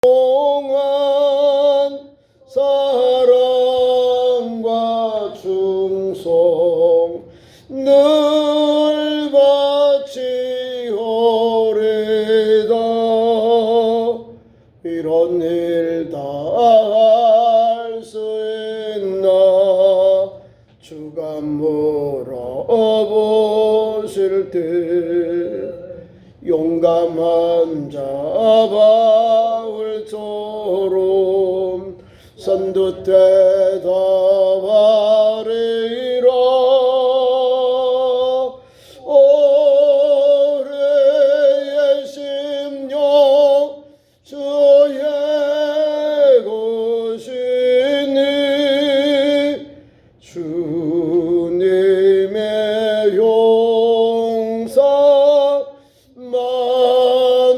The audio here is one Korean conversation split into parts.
동안 사랑과 충성 늘 바치오리다. 이런 일 다 할 수 있나 주가 물어보실 때 용감한 자 바울처럼 선두 대답하리라. 올해의 심령 주의 것이니 주님의 용사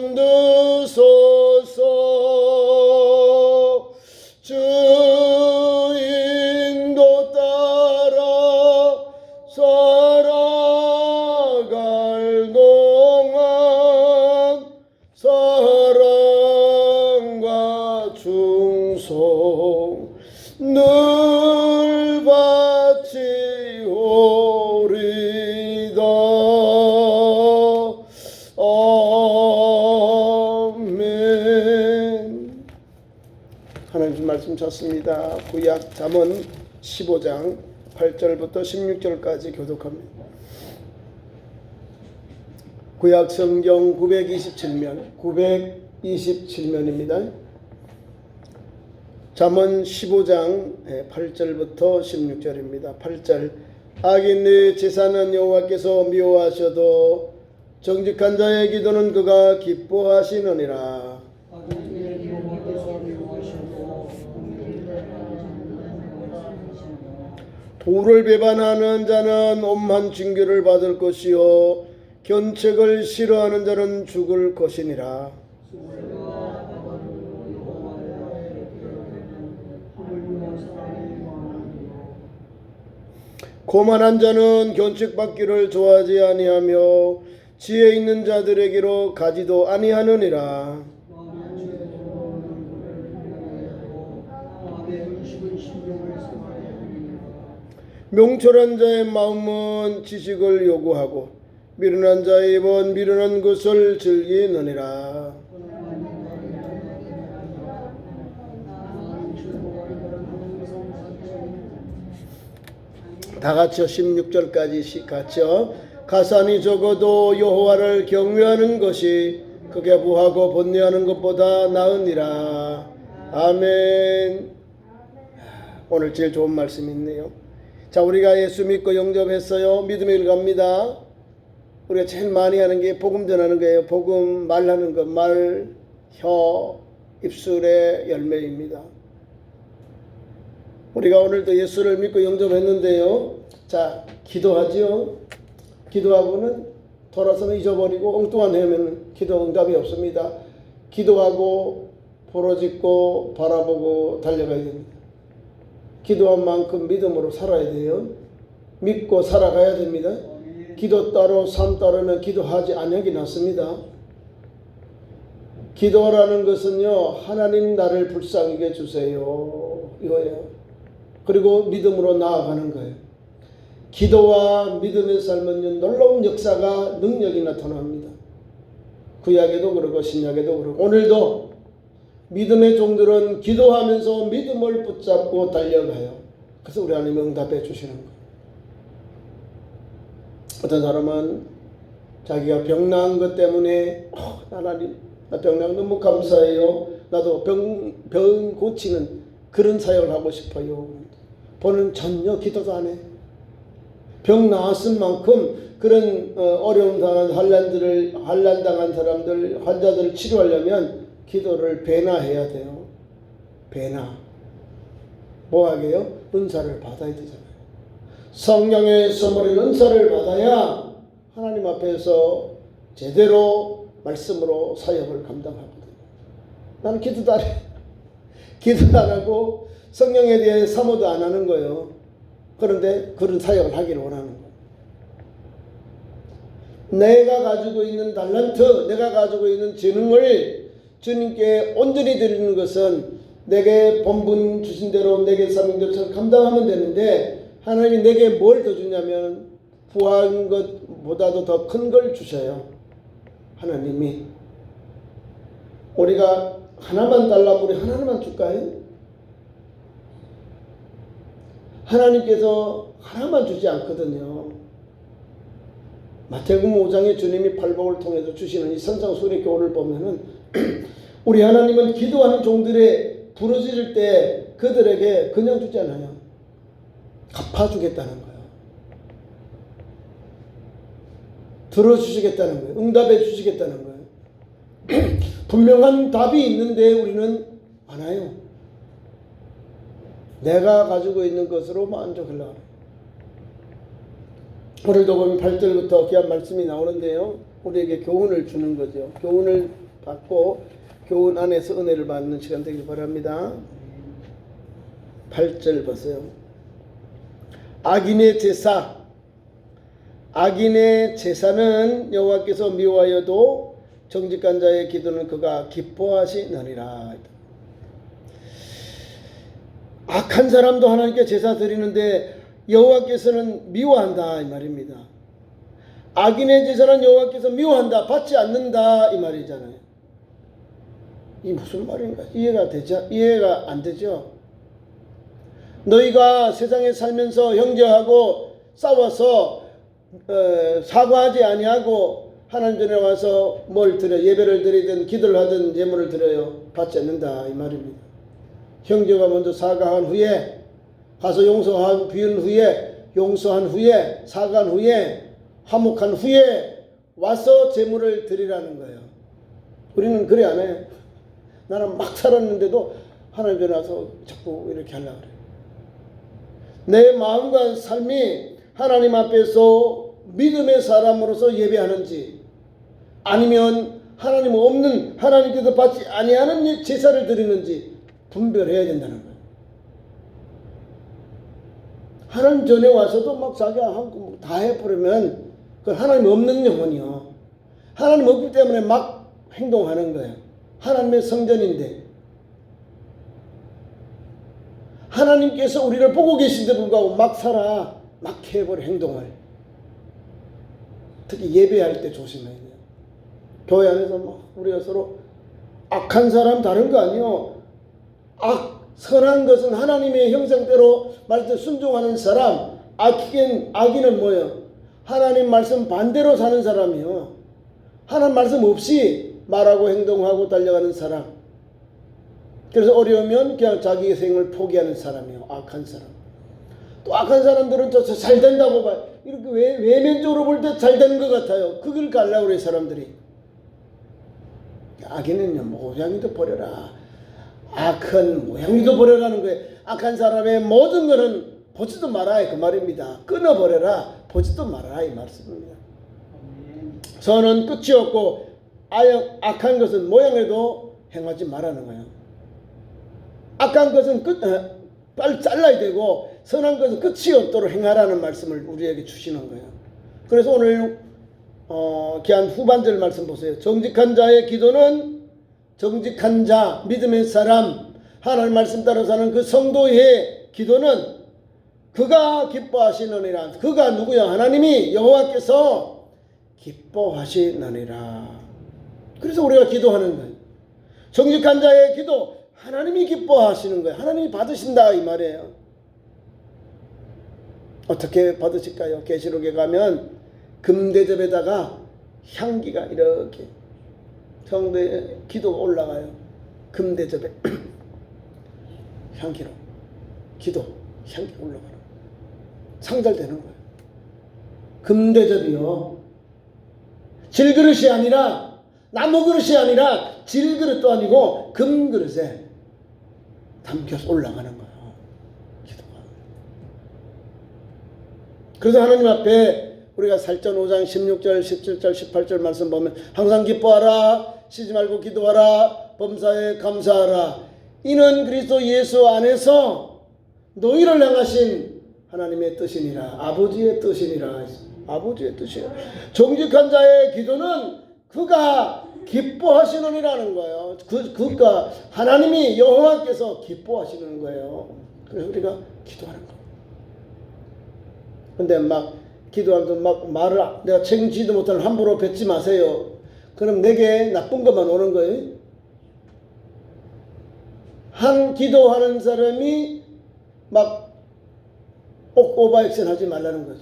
만드소서. 주 인도 따라 살아갈 동안 사랑과 충성 늘 바치오리다. 아멘. 하나님 말씀 찾습니다. 구약 잠언 15장 8절부터 16절까지 교독합니다. 구약 성경 927면입니다. 잠언 15장 8절부터 16절입니다. 8절. 악인의 제사는 여호와께서 미워하셔도 정직한 자의 기도는 그가 기뻐하시느니라. 도를 배반하는 자는 엄한 징계를 받을 것이요 견책을 싫어하는 자는 죽을 것이니라. 고만한 자는 견책받기를 좋아하지 아니하며 지혜 있는 자들에게로 가지도 아니하느니라. 명철한 자의 마음은 지식을 요구하고 미련한 자의 입은 미련한 것을 즐기느니라. 다 같이요. 16절까지 같이요. 가산이 적어도 여호와를 경외하는 것이 극에 부하고 번뇌하는 것보다 나으니라. 아멘. 오늘 제일 좋은 말씀이 있네요. 자, 우리가 예수 믿고 영접했어요. 믿음의 길 갑니다. 우리가 제일 많이 하는 게 복음 전하는 거예요. 복음 말하는 것, 말, 혀, 입술의 열매입니다. 우리가 오늘도 예수를 믿고 영접했는데요. 자, 기도하죠. 기도하고는 돌아서는 잊어버리고 엉뚱한 헤매는 기도 응답이 없습니다. 기도하고 부러짓고 바라보고 달려가야 됩니다. 기도한 만큼 믿음으로 살아야 돼요. 믿고 살아가야 됩니다. 기도 따로 삶 따르면 기도하지 않으기 낫습니다. 기도라는 것은요, 하나님 나를 불쌍하게 주세요 이거예요. 그리고 믿음으로 나아가는 거예요. 기도와 믿음의 삶은 놀라운 역사가 능력이 나타납니다. 구약에도 그러고 신약에도 그러고 오늘도 믿음의 종들은 기도하면서 믿음을 붙잡고 달려가요. 그래서 우리 하나님 응답해 주시는 거예요. 어떤 사람은 자기가 병난 것 때문에 하나님 나 병난 너무 감사해요. 나도 병 고치는 그런 사역을 하고 싶어요. 보는 전혀 기도도 안 해. 병 나았을 만큼 그런 어려움 당한 환난 당한 사람들 환자들을 치료하려면 기도를 배나해야 돼요. 배나. 뭐 하게요? 은사를 받아야 되잖아요. 성령의 선물인 은사를 받아야 하나님 앞에서 제대로 말씀으로 사역을 감당하거든요. 나는 기도도 안 해. 기도도 안 하고 성령에 대해 사모도 안 하는 거예요. 그런데 그런 사역을 하기를 원하는 거예요. 내가 가지고 있는 달란트, 내가 가지고 있는 재능을 주님께 온전히 드리는 것은 내게 본분 주신 대로 내게 사명대로 감당하면 되는데, 하나님이 내게 뭘 더 주냐면 구한 것보다도 더 큰 걸 주셔요. 하나님이 우리가 하나만 달라면 우리 하나만 줄까요? 하나님께서 하나만 주지 않거든요. 마태복음 5장에 주님이 팔복을 통해서 주시는 이 선상수훈의 교훈을 보면은 우리 하나님은 기도하는 종들의 부르짖을 때 그들에게 그냥 주지 않아요. 갚아주겠다는 거예요. 들어주시겠다는 거예요. 응답해 주시겠다는 거예요. 분명한 답이 있는데 우리는 안 와요. 내가 가지고 있는 것으로 만족하려고 해요. 오늘도 보면 8절부터 귀한 말씀이 나오는데요. 우리에게 교훈을 주는 거죠. 교훈을 받고 교훈 안에서 은혜를 받는 시간 되길 바랍니다. 8절 보세요. 악인의 제사. 악인의 제사는 여호와께서 미워하여도 정직한 자의 기도는 그가 기뻐하시느니라. 악한 사람도 하나님께 제사 드리는데 여호와께서는 미워한다 이 말입니다. 악인의 제사는 여호와께서 미워한다, 받지 않는다 이 말이잖아요. 이 무슨 말인가? 이해가 안 되죠? 너희가 세상에 살면서 형제하고 싸워서 사과하지 아니하고 하나님 전에 와서 뭘 드려, 예배를 드리든 기도를 하든 예물을 드려요. 받지 않는다 이 말입니다. 형제가 먼저 사과한 후에 가서 용서한 후에 사과한 후에 화목한 후에 와서 제물을 드리라는 거예요. 우리는 그래 안 해요. 나는 막 살았는데도 하나님 전에 와서 자꾸 이렇게 하려고 그래요. 내 마음과 삶이 하나님 앞에서 믿음의 사람으로서 예배하는지, 아니면 하나님 없는, 하나님께서 받지 아니하는 제사를 드리는지 분별해야 된다는 거예요. 하나님 전에 와서도 막 자기가 하고 다 해버리면 그건 하나님 없는 영혼이요. 하나님 없기 때문에 막 행동하는 거예요. 하나님의 성전인데 하나님께서 우리를 보고 계신데 불구하고 막 살아, 막 해버려 행동을. 특히 예배할 때 조심해야 돼요. 교회 안에서 막 우리가 서로 악한 사람 다른 거 아니요. 선한 것은 하나님의 형상대로 말씀 순종하는 사람, 악인은 뭐예요? 하나님 말씀 반대로 사는 사람이요. 하나님 말씀 없이 말하고 행동하고 달려가는 사람. 그래서 어려우면 그냥 자기의 생을 포기하는 사람이요. 악한 사람. 또 악한 사람들은 저 잘 된다고 봐요. 이렇게 외면적으로 볼 때 잘 되는 것 같아요. 그걸 가려고 그래 사람들이. 악인은요, 모양이도 버려라. 악한 모양이도 버려라는 거예요. 악한 사람의 모든 것은 보지도 말아야 그 말입니다. 끊어버려라. 보지도 말아라 이 말씀입니다. 선은 끝이 없고 악한 것은 모양에도 행하지 말라는 거예요. 악한 것은 빨리 잘라야 되고 선한 것은 끝이 없도록 행하라는 말씀을 우리에게 주시는 거예요. 그래서 오늘 귀한 후반절 말씀 보세요. 정직한 자의 기도는, 정직한 자, 믿음의 사람, 하나님 말씀 따라 사는 그 성도의 기도는 그가 기뻐하시느니라. 그가 누구야? 하나님이 여호와께서 기뻐하시느니라. 그래서 우리가 기도하는 거예요. 정직한 자의 기도, 하나님이 기뻐하시는 거예요. 하나님이 받으신다 이 말이에요. 어떻게 받으실까요? 계시록에 가면 금대접에다가 향기가 이렇게 성도의 기도가 올라가요. 금대접에 향기로 기도 향기가 올라가요. 상달되는 거예요. 금대접이요. 질그릇이 아니라, 나무 그릇이 아니라 질그릇도 아니고 금그릇에 담겨서 올라가는 거예요. 기도가. 그래서 하나님 앞에 우리가 살전 5장 16절, 17절, 18절 말씀 보면 항상 기뻐하라, 쉬지 말고 기도하라, 범사에 감사하라. 이는 그리스도 예수 안에서 너희를 향하신 하나님의 뜻이니라. 아버지의 뜻이니라. 아버지의 뜻이에요. 정직한 자의 기도는 그가 기뻐하시느니라는 거예요. 그가 하나님이 여호와께서 기뻐하시는 거예요. 그래서 우리가 기도하는 거예요. 근데 막 기도하면서 막 말을 내가 책임지도 못하는 함부로 뱉지 마세요. 그럼 내게 나쁜 것만 오는 거예요. 한 기도하는 사람이 막 오버액션 하지 말라는 거죠.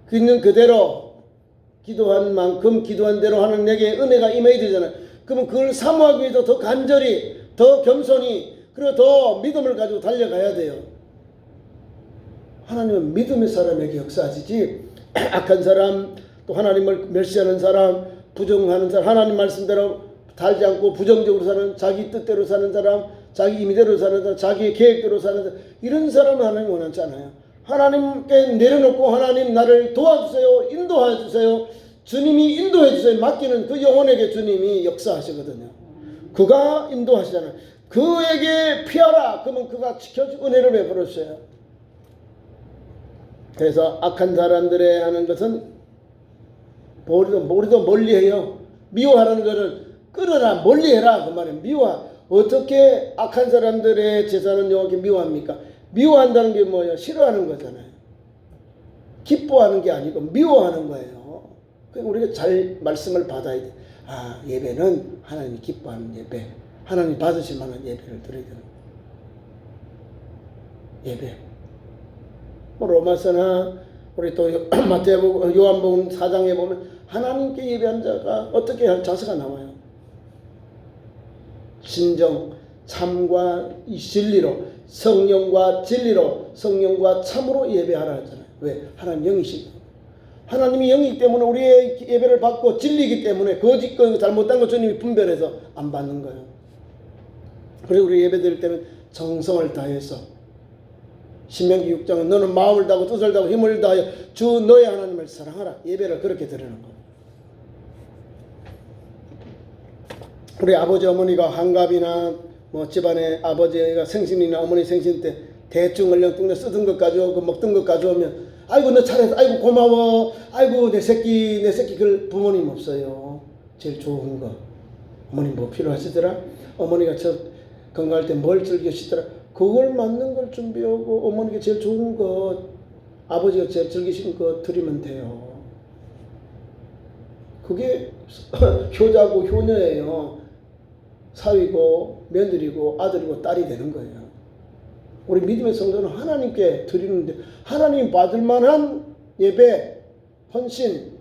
그 있는 그대로 기도한 만큼 기도한 대로 하는 내게 은혜가 임해야 되잖아요. 그러면 그걸 사모하기 위해서 더 간절히, 더 겸손히, 그리고 더 믿음을 가지고 달려가야 돼요. 하나님은 믿음의 사람에게 역사하시지 악한 사람, 또 하나님을 멸시하는 사람, 부정하는 사람, 하나님 말씀대로 달지 않고 부정적으로 사는, 자기 뜻대로 사는 사람, 자기 임의대로 사는 사람, 자기의 계획대로 사는 사람, 이런 사람은 하나님 원하지 않아요. 하나님께 내려놓고 하나님 나를 도와주세요, 인도해 주세요, 주님이 인도해 주세요 맡기는 그 영혼에게 주님이 역사하시거든요. 그가 인도하시잖아요. 그에게 피하라 그러면 그가 지켜주고 은혜를 베풀어 주세요. 그래서 악한 사람들의 하는 것은 우리도 멀리해요. 미워하라는 것은 끌어라, 멀리해라 그 말이에요. 미워. 어떻게 악한 사람들의 제사는 여호와께 미워합니까? 미워한다는 게 뭐예요? 싫어하는 거잖아요. 기뻐하는 게 아니고 미워하는 거예요. 그러니까 우리가 잘 말씀을 받아야 돼. 아, 예배는 하나님이 기뻐하는 예배, 하나님 받으실 만한 예배를 드려야 되는 거예요. 예배. 로마서나 우리 또 마태복음, 요한복음 4장에 보면 하나님께 예배한 자가 어떻게 할 자세가 나와요. 진정, 참과 진리로, 성령과 진리로, 성령과 참으로 예배하라 하잖아요. 왜? 하나님 영이시고, 하나님이 영이기 때문에 우리의 예배를 받고 진리이기 때문에 거짓과 잘못된 거 주님이 분별해서 안 받는 거예요. 그리고 우리 예배 드릴 때는 정성을 다해서, 신명기 6장은 너는 마음을 다하고 뜻을 다하고 힘을 다하여 주 너의 하나님을 사랑하라. 예배를 그렇게 드리는 거예요. 우리 아버지 어머니가 환갑이나 뭐 집안에 아버지가 생신이나 어머니 생신 때 대충 얼렁뚱땅 쓰던 것 가져오고 먹던 것 가져오면 아이고 너 잘했어, 아이고 고마워, 아이고 내 새끼 그럴 부모님 없어요. 제일 좋은 거. 어머니 뭐 필요하시더라? 어머니가 저 건강할 때 뭘 즐기시더라? 그걸 맞는 걸 준비하고 어머니가 제일 좋은 거, 아버지가 제일 즐기신 거 드리면 돼요. 그게 효자고 효녀예요. 사위고 며느리고 아들이고 딸이 되는 거예요. 우리 믿음의 성도는 하나님께 드리는데 하나님이 받을 만한 예배, 헌신,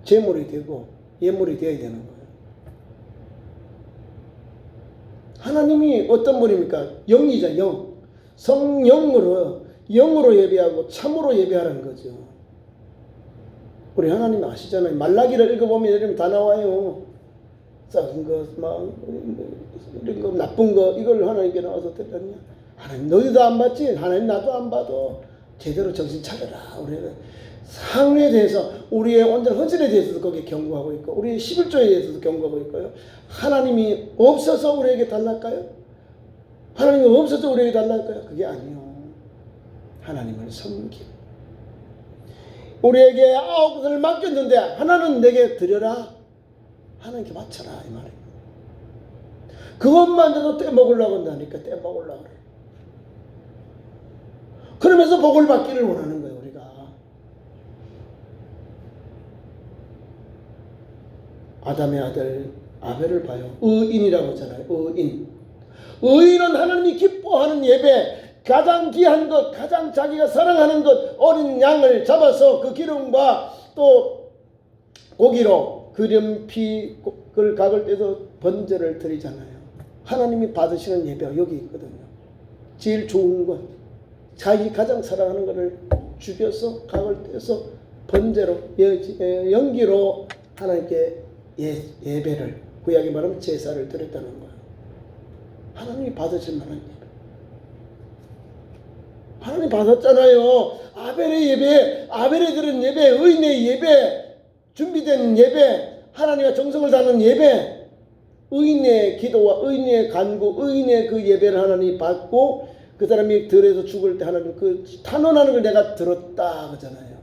제물이 되고 예물이 되어야 되는 거예요. 하나님이 어떤 분입니까? 영이죠, 영. 성령으로, 영으로 예배하고 참으로 예배하라는 거죠. 우리 하나님 아시잖아요. 말라기를 읽어보면 이런 다 나와요. 썩은 것, 막 이런 거, 나쁜 거, 이걸 하나님께 나와서 드렸냐? 하나님 너희도 안 받지? 하나님 나도 안 받아. 제대로 정신 차려라. 우리는 상에 대해서, 우리의 온전한 헌신에 대해서도 거기에 경고하고 있고, 우리의 11조에 대해서도 경고하고 있고요. 하나님이 없어서 우리에게 달랄까요? 하나님이 없어서 우리에게 달랄까요? 그게 아니요. 하나님을 섬기고, 우리에게 9것을 맡겼는데 하나는 내게 드려라. 하나님께 바쳐라 이 말이에요. 그것만으로도 떼먹으려고 한다니까. 떼먹으려고 그래. 그러면서 복을 받기를 원하는 거예요. 우리가 아담의 아들 아벨을 봐요. 의인이라고 하잖아요. 의인은 하나님이 기뻐하는 예배, 가장 귀한 것, 가장 자기가 사랑하는 것, 어린 양을 잡아서 그 기름과 또 고기로 기름피를 각을 떼서 번제를 드리잖아요. 하나님이 받으시는 예배가 여기 있거든요. 제일 좋은 것, 자기 가장 사랑하는 것을 죽여서 각을 떼서 번제로, 연기로 하나님께 예배를, 구약에 말하면 제사를 드렸다는 거예요. 하나님이 받으실 만한 예배. 하나님 받았잖아요. 아벨의 예배, 아벨이 드린 예배, 의인의 예배, 준비된 예배, 하나님과 정성을 다하는 예배, 의인의 기도와 의인의 간구, 의인의 그 예배를 하나님이 받고 그 사람이 들에서 죽을 때 하나님 그 탄원하는 걸 내가 들었다 그러잖아요.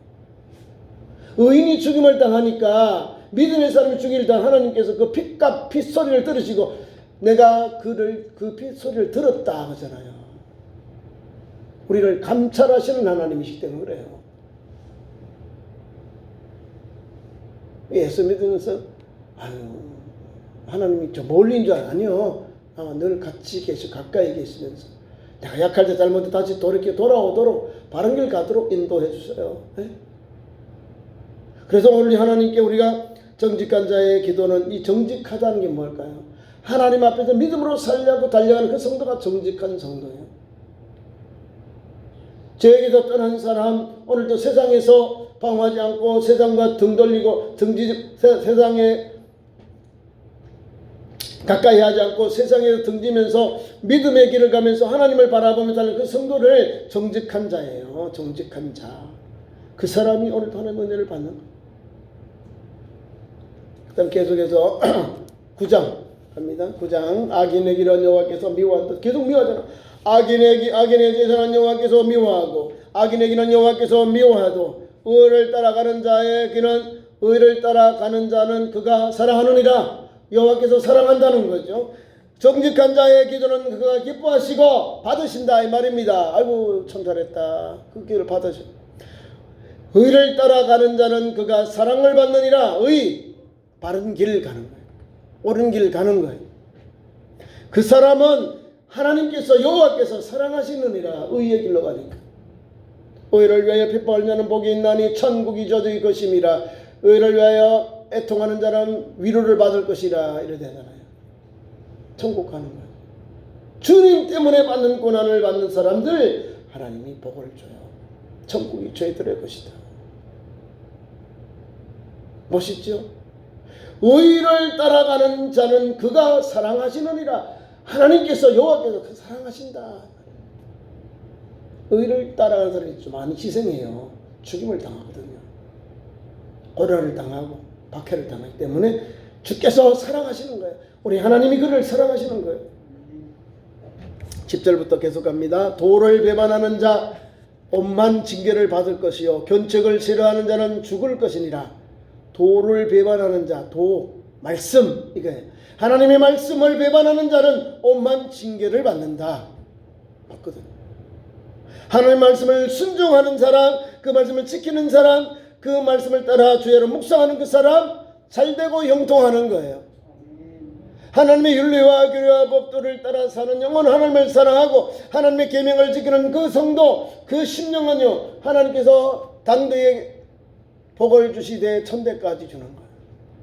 의인이 죽임을 당하니까 믿음의 사람이 죽일 때 하나님께서 그 핏값 핏소리를 들으시고 내가 그 핏소리를 들었다 하잖아요. 우리를 감찰하시는 하나님이시기 때문에 그래요. 예수 믿으면서 아유 하나님이 저 멀리인 줄 아니요. 늘 같이 가까이 계시면서 내가 약할 때 잘못해 다시 돌아오도록 바른 길 가도록 인도해 주세요. 네? 그래서 오늘 하나님께 우리가 정직한 자의 기도는 이 정직하다는 게 뭘까요? 하나님 앞에서 믿음으로 살려고 달려가는 그 성도가 정직한 성도예요. 저에게서 떠난 사람 오늘도 세상에서 방황하지 않고 세상과 등 돌리고 세상에 가까이 하지 않고 세상에서 등지면서 믿음의 길을 가면서 하나님을 바라보며 사는 그 성도를 정직한 자예요. 정직한 자. 그 사람이 오늘 하나님의 은혜를 받는 거예요. 그 다음 계속해서 9장 갑니다. 9장 악인의 길은 여호와께서 미워한다. 계속 미워하잖아. 악인의 제사는 여호와께서 미워하고 악인의 길은 여호와께서 미워하도 의를 따라가는 자의 길은 의를 따라가는 자는 그가 사랑하느니라. 여호와께서 사랑한다는 거죠. 정직한 자의 기도는 그가 기뻐하시고 받으신다 이 말입니다. 아이고 참 잘했다. 그 길을 받으셔. 의를 따라가는 자는 그가 사랑을 받느니라. 의 바른 길 가는 거예요. 옳은 길 가는 거예요. 그 사람은 하나님께서 여호와께서 사랑하시느니라. 의의 길로 가니까. 의를 위하여 핍박을 받는 복이 있나니 천국이 저주의 것임이라. 의를 위하여 애통하는 자는 위로를 받을 것이라 이러되잖아요. 천국 가는 거예요. 주님 때문에 받는 고난을 받는 사람들 하나님이 복을 줘요. 천국이 저희들의 것이다. 멋있죠? 의를 따라가는 자는 그가 사랑하시느니라. 하나님께서 여호와께서 그 사랑하신다. 의를 따라가는 사람이 좀 많이 희생해요. 죽임을 당하거든요. 고난을 당하고 박해를 당하기 때문에 주께서 사랑하시는 거예요. 우리 하나님이 그를 사랑하시는 거예요. 10절부터 계속 갑니다. 도를 배반하는 자 엄한 징계를 받을 것이요 견책을 싫어하는 자는 죽을 것이니라. 도를 배반하는 자, 말씀 이거예요. 하나님의 말씀을 배반하는 자는 엄한 징계를 받는다. 맞거든. 하나님의 말씀을 순종하는 사람, 그 말씀을 지키는 사람, 그 말씀을 따라 주야로 묵상하는 그 사람 잘되고 형통하는 거예요. 하나님의 윤리와 규례와 법도를 따라 사는 영혼, 하나님을 사랑하고 하나님의 계명을 지키는 그 성도, 그 심령은요 하나님께서 당대에 복을 주시되 천대까지 주는 거예요.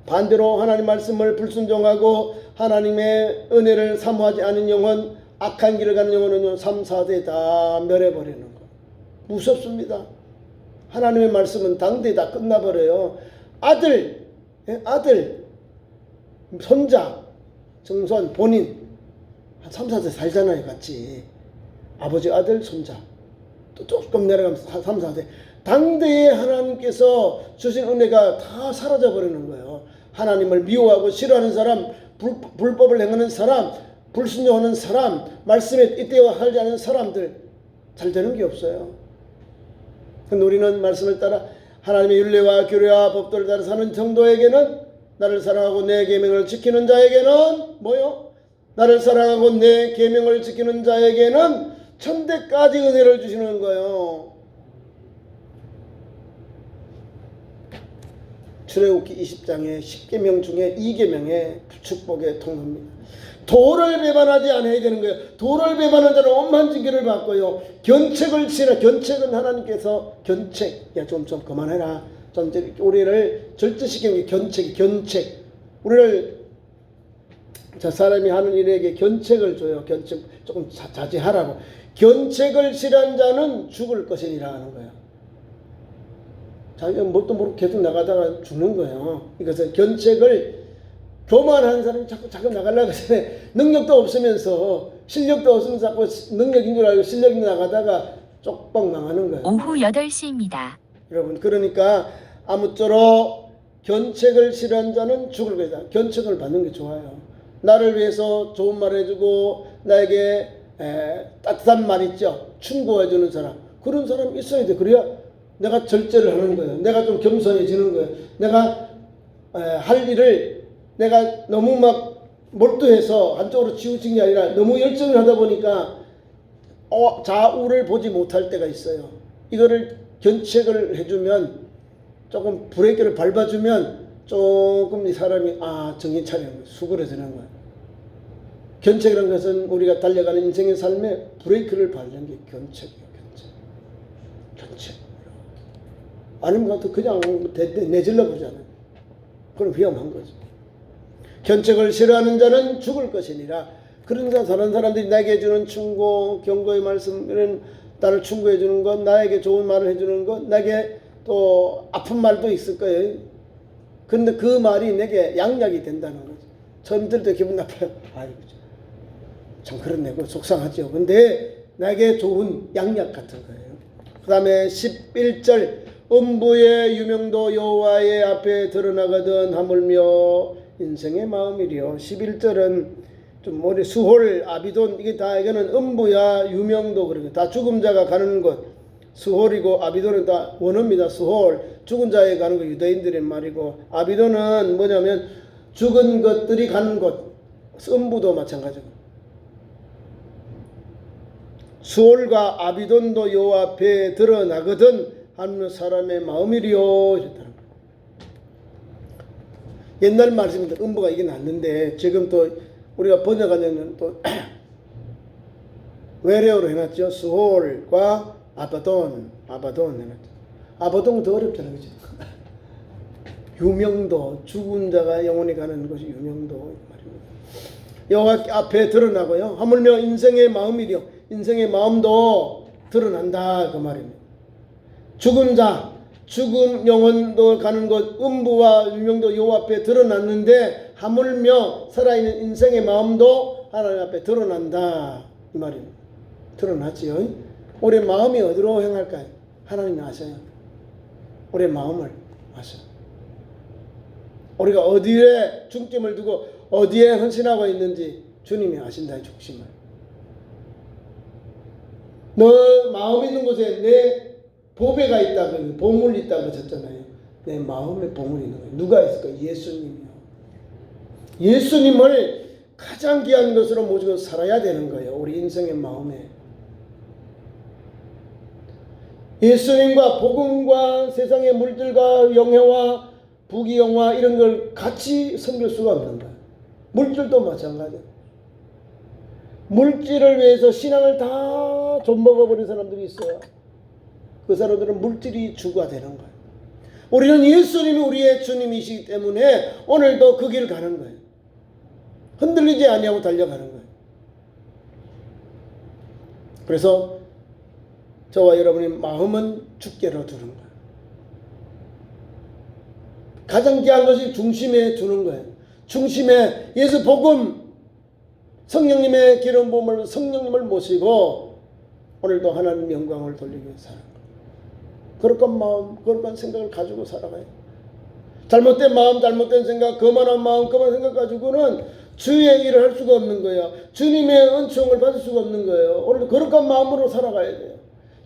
반대로 하나님 말씀을 불순종하고 하나님의 은혜를 사모하지 않은 영혼, 악한 길을 가는 영혼은요 3, 4대 다 멸해버리는 거예요. 무섭습니다. 하나님의 말씀은 당대에 다 끝나버려요. 아들, 손자, 정손, 본인 한 3, 4대 살잖아요. 같이 아버지, 아들, 손자 또 조금 내려가면서 3, 4대 당대에 하나님께서 주신 은혜가 다 사라져버리는 거예요. 하나님을 미워하고 싫어하는 사람, 불법을 행하는 사람, 불순종하는 사람, 말씀에 이때와 하지 않은 사람들 잘 되는 게 없어요. 근데 우리는 말씀을 따라 하나님의 율례와 규례와 법도를 따라 사는 성도에게는 나를 사랑하고 내 계명을 지키는 자에게는 뭐요? 나를 사랑하고 내 계명을 지키는 자에게는 천대까지 은혜를 주시는 거예요. 출애굽기 20장의 10계명 중에 2계명의 축복의 통로입니다. 도를 배반하지 않아야 되는 거예요. 도를 배반하는 자는 엄한 징계를 받고요. 견책을 치라. 견책은 하나님께서 야 좀 그만해라. 좀 우리를 절제시키는 게 견책. 우리를 저 사람이 하는 일에게 견책을 줘요. 견책 조금 자제하라고. 견책을 싫어한 자는 죽을 것이니라 하는 거예요. 자기가 뭣도 모르고 계속 나가다가 죽는 거예요. 이것은 견책을 교만한 사람이 자꾸 나가려고 하는데 능력도 없으면서 실력도 없으면서 자꾸 능력인 줄 알고 실력인 줄 나가다가 쪽박 망하는 거예요. 오후 8시입니다. 여러분 그러니까 아무쪼록 견책을 싫어한 자는 죽을 거다. 견책을 받는 게 좋아요. 나를 위해서 좋은 말 해주고 나에게 따뜻한 말 있죠. 충고해주는 사람. 그런 사람 있어야 돼. 그래야 내가 절제를 하는 거예요. 내가 좀 겸손해지는 거예요. 내가 할 일을 내가 너무 막 몰두해서 한쪽으로 치우친 게 아니라 너무 열정을 하다 보니까 좌우를 보지 못할 때가 있어요. 이거를 견책을 해주면, 조금 브레이크를 밟아주면 조금 이 사람이 정신 차리는 거예요. 수그러지는 거예요. 견책이라는 것은 우리가 달려가는 인생의 삶에 브레이크를 밟는 게 견책이에요. 견책. 아니면 그냥 내질러 보잖아요. 그럼 위험한 거죠. 견책을 싫어하는 자는 죽을 것이니라. 그러니까 다른 사람들이 나에게 주는 충고, 경고의 말씀, 이런 나를 충고해 주는 것, 나에게 좋은 말을 해주는 것, 나에게 또 아픈 말도 있을 거예요. 그런데 그 말이 내게 양약이 된다는 거죠. 처음 들을 때 기분 나빠요. 아이고, 참 그렇네. 속상하죠. 근데 나에게 좋은 양약 같은 거예요. 그 다음에 11절, 음부의 유명도 여호와의 앞에 드러나거든 하물며 인생의 마음이리요. 11절은 좀 머리 수홀, 아비돈, 이게 다 이거는 음부야 유명도, 그러고 다 죽은 자가 가는 곳. 수홀이고 아비돈은 다 원어입니다. 수홀, 죽은 자에 가는 거 유대인들의 말이고, 아비돈은 뭐냐면 죽은 것들이 가는 곳. 음부도 마찬가지고. 수홀과 아비돈도 여호와 앞에 드러나거든 하는 사람의 마음이리요. 이랬다는 거예요. 옛날 말씀인데 음부가 이게 낫는데, 지금 또 우리가 번역하려면 또 외래어로 해놨죠. 수홀과 아바돈 해놨죠. 아바돈은 더 어렵잖아요. 그죠? 유명도, 죽은 자가 영원히 가는 것이 유명도 말입니다. 여호와 앞에 드러나고요. 하물며 인생의 마음이요. 인생의 마음도 드러난다 그 말입니다. 죽은 자, 죽은 영혼도 가는 곳 음부와 유명도 여호와 앞에 드러났는데, 하물며 살아있는 인생의 마음도 하나님 앞에 드러난다 이 말입니다. 드러났지요. 우리 마음이 어디로 향할까요? 하나님이 아셔요. 우리의 마음을 아셔요. 우리가 어디에 중점을 두고 어디에 헌신하고 있는지 주님이 아신다. 이 중심을. 너 마음 있는 곳에 내 보배가 있다, 보물이 있다고 하셨잖아요. 내 마음에 보물이 있는 거예요. 누가 있을까요? 예수님이요. 예수님을 가장 귀한 것으로 모시고 살아야 되는 거예요. 우리 인생의 마음에. 예수님과 복음과 세상의 물질과 영예와 부귀영화 이런 걸 같이 섬길 수가 없는 거예요. 물질도 마찬가지예요. 물질을 위해서 신앙을 다 좀먹어버린 사람들이 있어요. 그 사람들은 물질이 주가 되는 거예요. 우리는 예수님이 우리의 주님이시기 때문에 오늘도 그 길을 가는 거예요. 흔들리지 아니하고 달려가는 거예요. 그래서 저와 여러분의 마음은 주께로 두는 거예요. 가장 귀한 것이 중심에 두는 거예요. 중심에 예수 복음, 성령님의 기름 부음을, 성령님을 모시고 오늘도 하나님 영광을 돌리기 위해 살아가는 거예요. 거룩한 마음, 거룩한 생각을 가지고 살아가요. 잘못된 마음, 잘못된 생각, 거만한 마음, 거만한 생각 가지고는 주의 일을 할 수가 없는 거예요. 주님의 은총을 받을 수가 없는 거예요. 오늘도 거룩한 마음으로 살아가야 돼요.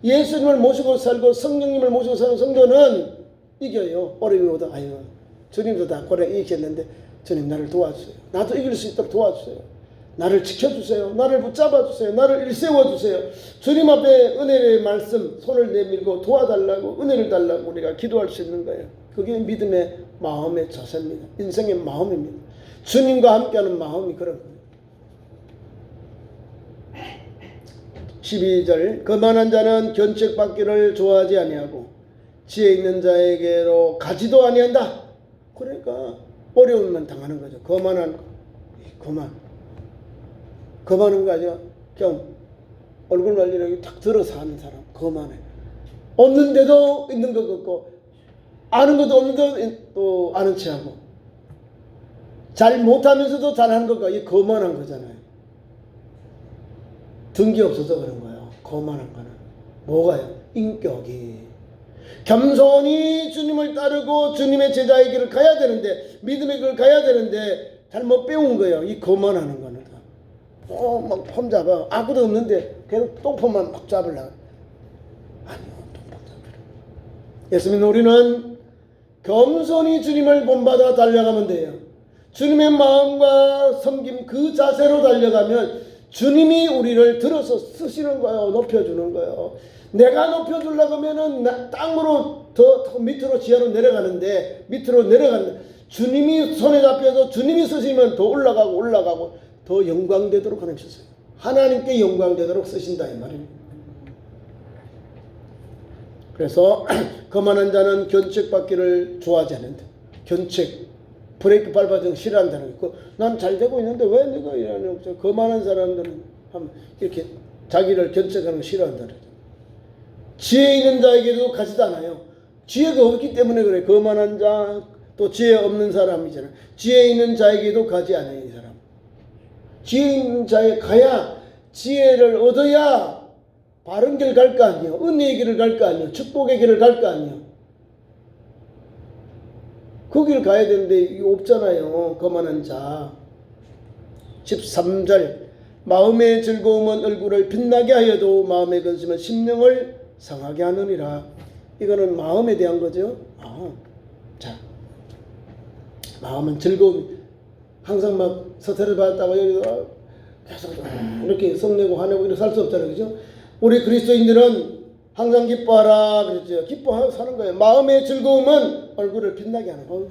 예수님을 모시고 살고 성령님을 모시고 사는 성도는 이겨요. 어려움이 오다 아유 주님도 다 고래 이기셨는데 주님 나를 도와주세요. 나도 이길 수 있도록 도와주세요. 나를 지켜주세요. 나를 붙잡아주세요. 나를 일세워주세요. 주님 앞에 은혜의 말씀 손을 내밀고 도와달라고, 은혜를 달라고 우리가 기도할 수 있는 거예요. 그게 믿음의 마음의 자세입니다. 인생의 마음입니다. 주님과 함께하는 마음이 그런 거예요. 12절 거만한 자는 견책받기를 좋아하지 아니하고 지혜 있는 자에게로 가지도 아니한다. 그러니까 어려움만 당하는 거죠. 거만한 거만한 거 아니야. 그냥 얼굴 말리는 탁 들어서 하는 사람 거만해. 없는데도 있는 것 같고 아는 것도 없는데도 또 아는 체하고 잘 못하면서도 잘하는 것과 이 거만한 거잖아요. 등기 없어서 그런 거예요. 거만한 거는 뭐가요? 인격이 겸손히 주님을 따르고 주님의 제자의 길을 가야 되는데, 믿음의 길을 가야 되는데 잘못 배운 거예요. 이 거만하는 거는 막 폼 잡아. 아무도 없는데 계속 똥폼만 막 잡으려고. 아니요, 똥폼 잡으려. 예수님, 우리는 겸손히 주님을 본받아 달려가면 돼요. 주님의 마음과 섬김 그 자세로 달려가면 주님이 우리를 들어서 쓰시는 거예요. 높여주는 거예요. 내가 높여주려고 하면은 땅으로 더 밑으로 지하로 내려가는데 밑으로 내려가는데 주님이 손에 잡혀서 주님이 쓰시면 더 올라가고 더 영광되도록 하나님 쓰세요. 하나님께 영광되도록 쓰신다 이 말입니다. 그래서 거만한 자는 견책받기를 좋아하지 않는다. 견책, 브레이크 밟아주는 싫어한다는 거. 난 잘 되고 있는데 왜 내가 이러냐. 거만한 사람들은 이렇게 자기를 견책하는 거 싫어한다는 거죠. 지혜 있는 자에게도 가지도 않아요. 지혜가 없기 때문에 그래. 거만한 자, 또 지혜 없는 사람이잖아. 지혜 있는 자에게도 가지 않아요, 이 사람. 지혜 있는 자에 가야 지혜를 얻어야 바른 길 갈 거 아니에요. 은혜의 길을 갈 거 아니에요. 축복의 길을 갈 거 아니에요. 그 길 가야 되는데 이게 없잖아요. 거만한 자. 13절 마음의 즐거움은 얼굴을 빛나게 하여도 마음의 근심은 심령을 상하게 하느니라. 이거는 마음에 대한 거죠. 자, 마음은 즐거움. 항상 막 스트레스 받았다고 여기서 계속 이렇게 성내고 화내고 이렇게 살 수 없잖아요. 그죠? 우리 그리스도인들은 항상 기뻐하라 그랬죠. 기뻐하고 사는 거예요. 마음의 즐거움은 얼굴을 빛나게 하는 거예요.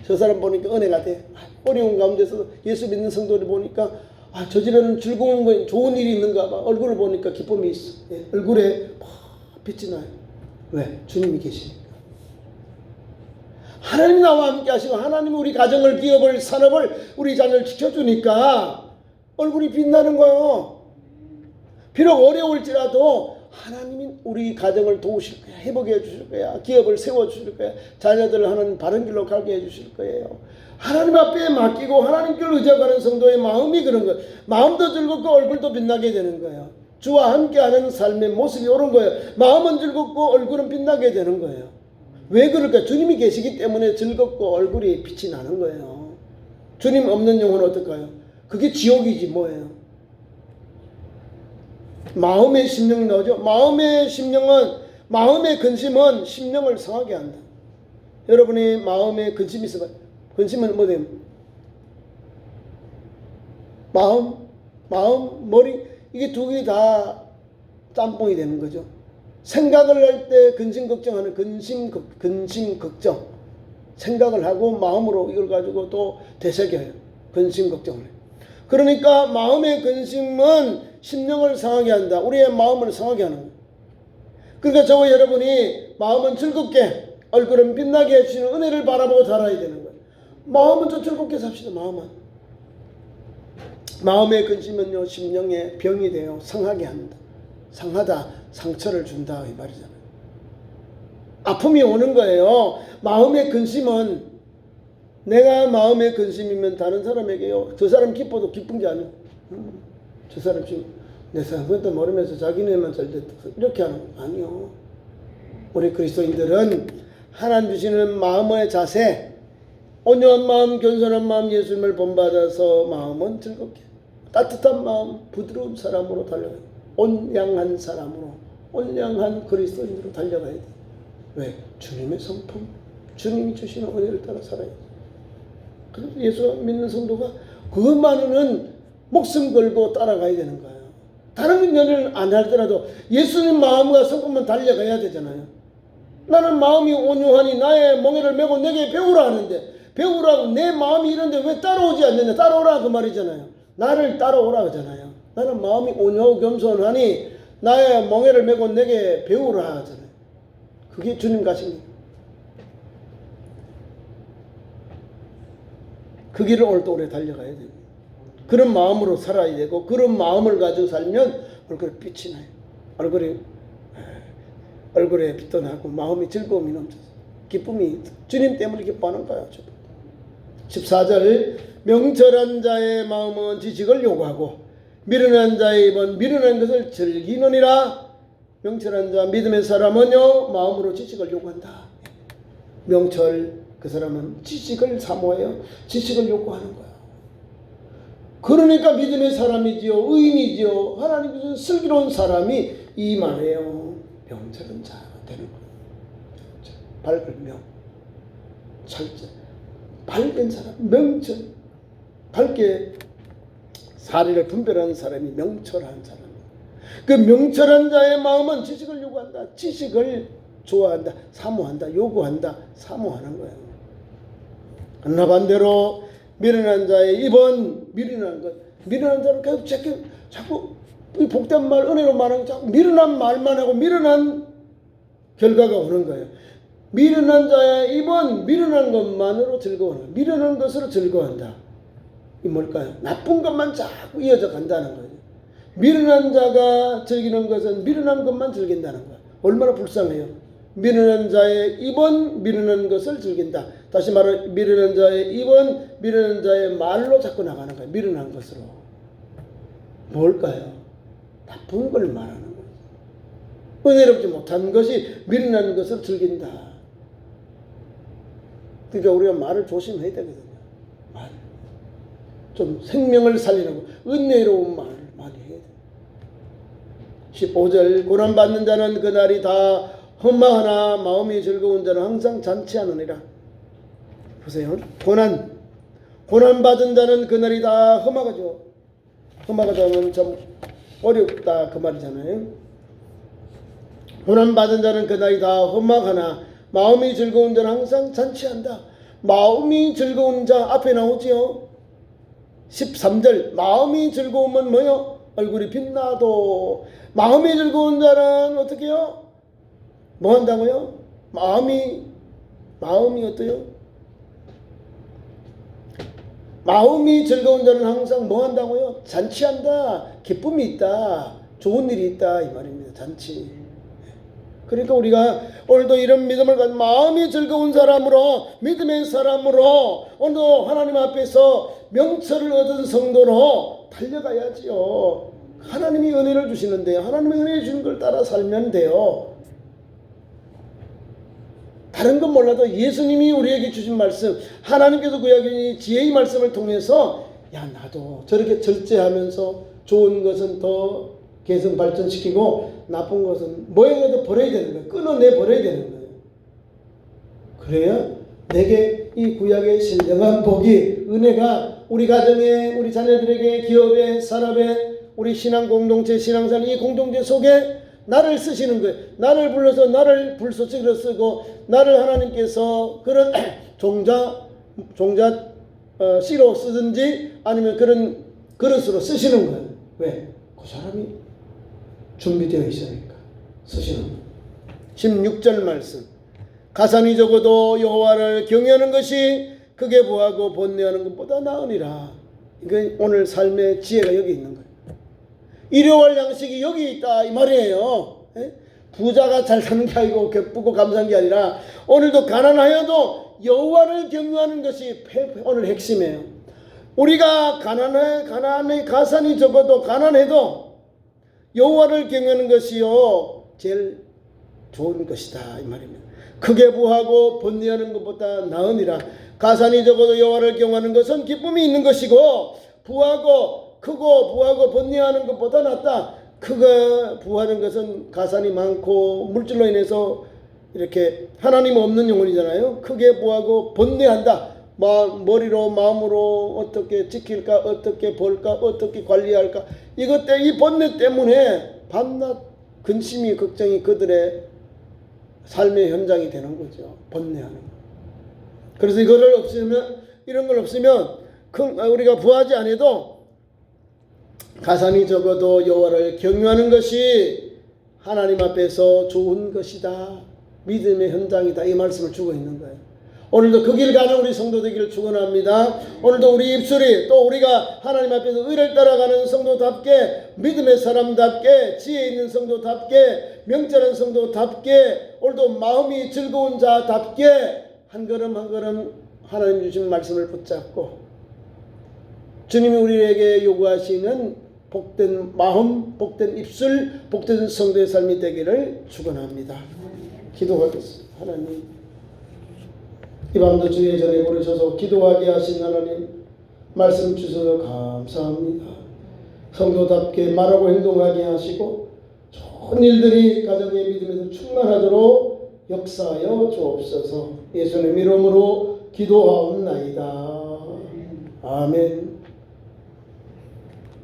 저 사람 보니까 은혜가 돼. 어려운 가운데서 예수 믿는 성도를 보니까 저 집에는 즐거운 거 좋은 일이 있는가 봐. 얼굴을 보니까 기쁨이 있어. 얼굴에 빛이 나요. 왜? 주님이 계시니까. 하나님이 나와 함께 하시고 하나님이 우리 가정을, 기업을, 산업을, 우리 자녀를 지켜주니까 얼굴이 빛나는 거예요. 비록 어려울지라도 하나님이 우리 가정을 도우실 거야. 회복해 주실 거야. 기업을 세워주실 거야. 자녀들을 하나님 바른 길로 가게 해주실 거예요. 하나님 앞에 맡기고 하나님께로 의지하는 성도의 마음이 그런 거예요. 마음도 즐겁고 얼굴도 빛나게 되는 거예요. 주와 함께하는 삶의 모습이 옳은 거예요. 마음은 즐겁고 얼굴은 빛나게 되는 거예요. 왜 그럴까요? 주님이 계시기 때문에 즐겁고 얼굴이 빛이 나는 거예요. 주님 없는 영혼은 어떨까요? 그게 지옥이지 뭐예요. 마음의 심령이 나오죠. 마음의 근심은 심령을 상하게 한다. 여러분이 마음에 근심이 있어봐요. 근심은 뭐예요? 마음, 머리 이게 두 개 다 짬뽕이 되는 거죠. 생각을 할 때 근심 걱정하는 근심 걱정. 생각을 하고 마음으로 이걸 가지고 또 되새겨요. 근심 걱정을. 그러니까 마음의 근심은 심령을 상하게 한다. 우리의 마음을 상하게 하는 거예요. 그러니까 저와 여러분이 마음은 즐겁게 얼굴은 빛나게 해주시는 은혜를 바라보고 살아야 되는 거예요. 마음은 좀 즐겁게 삽시다. 마음의 근심은요 심령의 병이 돼요. 상하게 한다. 상하다. 상처를 준다 이 말이잖아요. 아픔이 오는 거예요. 마음의 근심은 내가 마음의 근심이면 다른 사람에게요. 저 사람 기뻐도 기쁜 게 아니에요. 저 사람 지금 내 사람 그것도 모르면서 자기네만 잘 됐다 이렇게 하는 거 아니요. 우리 그리스도인들은 하나님 주시는 마음의 자세, 온유한 마음, 겸손한 마음, 예수님을 본받아서 마음은 즐겁게 따뜻한 마음, 부드러운 사람으로 달려가요. 온양한 사람으로, 온양한 그리스도인으로 달려가야 돼. 왜? 주님의 성품, 주님이 주시는 은혜를 따라 살아야 돼. 그래서 예수 믿는 성도가 그것만은 목숨 걸고 따라가야 되는 거예요. 다른 연애를 안 하더라도 예수님 마음과 성품만 달려가야 되잖아요. 나는 마음이 온유하니 나의 멍에를 메고 내게 배우라 하는데 배우라고 내 마음이 이런데 왜 따라오지 않느냐. 따라오라 그 말이잖아요. 나를 따라오라 하잖아요. 나는 마음이 온유하고 겸손하니 나의 멍에를 메고 내게 배우라 하잖아요. 그게 주님 가십니다. 그 길을 오래 달려가야 됩니다. 그런 마음으로 살아야 되고 그런 마음을 가지고 살면 얼굴에 빛이 나요. 얼굴에 빛도 나고 마음이 즐거움이 넘쳐서 기쁨이 주님 때문에 기뻐하는 거예요. 14절 명철한 자의 마음은 지식을 요구하고 미련한 자의 입은 미련한 것을 즐기느니라. 명철한 자 믿음의 사람은요 마음으로 지식을 요구한다. 명철 그 사람은 지식을 사모해요. 지식을 요구하는 거예요. 그러니까 믿음의 사람이지요. 의인이지요. 하나님 주신 슬기로운 사람이 이 말이에요. 명철한 자가 되는 거예요. 밝을 명. 철저, 밝은 사람, 명철, 밝게 사리를 분별하는 사람이 명철한 사람. 그 명철한 자의 마음은 지식을 요구한다. 지식을 좋아한다. 사모한다. 요구한다. 사모하는 거예요. 그러나 반대로 미련한 자의 입은 미련한 것. 미련한 자는 계속 자꾸 이 복된 말, 은혜로 말하고 자꾸 미련한 말만 하고 미련한 결과가 오는 거예요. 미련한 자의 입은 미련한 것만으로 즐거워한다. 미련한 것으로 즐거워한다. 이 뭘까요? 나쁜 것만 자꾸 이어져 간다는 거예요. 미련한 자가 즐기는 것은 미련한 것만 즐긴다는 거예요. 얼마나 불쌍해요. 미련한 자의 입은 미련한 것을 즐긴다. 다시 말해 미련한 자의 입은 미련한 자의 말로 자꾸 나가는 거예요. 미련한 것으로. 뭘까요? 나쁜 걸 말하는 거예요. 은혜롭지 못한 것이 미련한 것을 즐긴다. 그러니까 우리가 말을 조심해야 되거든요. 말. 좀 생명을 살리는 은혜로운 말을 많이 해야 돼요. 15절 고난받는 자는 그날이 다 험마하나 마음이 즐거운 자는 항상 잔치하느니라. 보세요. 고난받은 자는 그날이 다 험하죠. 험하다 하면 참 어렵다 그 말이잖아요. 고난받은 자는 그날이 다 험하나 마음이 즐거운 자는 항상 잔치한다. 마음이 즐거운 자 앞에 나오지요. 13절 마음이 즐거우면 뭐요? 얼굴이 빛나도. 마음이 즐거운 자는 어떻게 해요? 뭐 한다고요? 마음이 어때요? 마음이 즐거운 자는 항상 뭐 한다고요? 잔치한다. 기쁨이 있다. 좋은 일이 있다 이 말입니다. 잔치. 그러니까 우리가 오늘도 이런 믿음을 가진 마음이 즐거운 사람으로 믿음의 사람으로 오늘도 하나님 앞에서 명철을 얻은 성도로 달려가야지요. 하나님이 은혜를 주시는데요. 하나님이 은혜 주는 걸 따라 살면 돼요. 다른 건 몰라도 예수님이 우리에게 주신 말씀, 하나님께서 구약의 지혜의 말씀을 통해서 야 나도 저렇게 절제하면서 좋은 것은 더 개선 발전시키고 나쁜 것은 뭐에도 버려야 되는 거예요. 끊어내 버려야 되는 거예요. 그래야 내게 이 구약의 신령한 복이 은혜가 우리 가정에 우리 자녀들에게 기업에 산업에 우리 신앙 공동체 신앙생활 이 공동체 속에 나를 쓰시는 거예요. 나를 불러서 나를 불쏘시기로 쓰고 나를 하나님께서 그런 씨로 쓰든지 아니면 그런 그릇으로 쓰시는 거예요. 왜? 그 사람이 준비되어 있으니까 쓰시는 거예요. 16절 말씀 가산이 적어도 여호와를 경외하는 것이 크게 부하고 번뇌하는 것보다 나으니라. 이게 오늘 삶의 지혜가 여기 있는 거예요. 일용할 양식이 여기 있다 이 말이에요. 부자가 잘 사는 게 아니고 기쁘고 감사한 게 아니라 오늘도 가난하여도 여호와를 경외하는 것이 오늘 핵심이에요. 우리가 가난해 가산이 적어도 가난해도 여호와를 경외하는 것이요 제일 좋은 것이다 이 말입니다. 크게 부하고 번뇌하는 것보다 나으니라. 가산이 적어도 여호와를 경외하는 것은 기쁨이 있는 것이고 크고 부하고 번뇌하는 것보다 낫다. 크고 부하는 것은 가산이 많고 물질로 인해서 이렇게 하나님 없는 영혼이잖아요. 크게 부하고 번뇌한다. 머리로 마음으로 어떻게 지킬까 어떻게 벌까 어떻게 관리할까 이 번뇌 때문에 밤낮 근심이 걱정이 그들의 삶의 현장이 되는 거죠. 번뇌하는 거. 그래서 이런 걸 없으면 우리가 부하지 않아도 가산이 적어도 여호와를 경외하는 것이 하나님 앞에서 좋은 것이다. 믿음의 현장이다. 이 말씀을 주고 있는 거예요. 오늘도 그 길 가는 우리 성도 되기를 축원합니다. 오늘도 우리 입술이 또 우리가 하나님 앞에서 의를 따라가는 성도답게 믿음의 사람답게 지혜 있는 성도답게 명철한 성도답게 오늘도 마음이 즐거운 자답게 한 걸음 한 걸음 하나님 주신 말씀을 붙잡고 주님이 우리에게 요구하시는 복된 마음, 복된 입술, 복된 성도의 삶이 되기를 축원합니다. 기도하겠습니다. 하나님, 이 밤도 주의 전에 부르셔서 기도하게 하신 하나님 말씀 주셔서 감사합니다. 성도답게 말하고 행동하게 하시고 좋은 일들이 가정의 믿음에서 충만하도록 역사하여 주옵소서. 예수님 이름으로 기도하옵나이다. 아멘.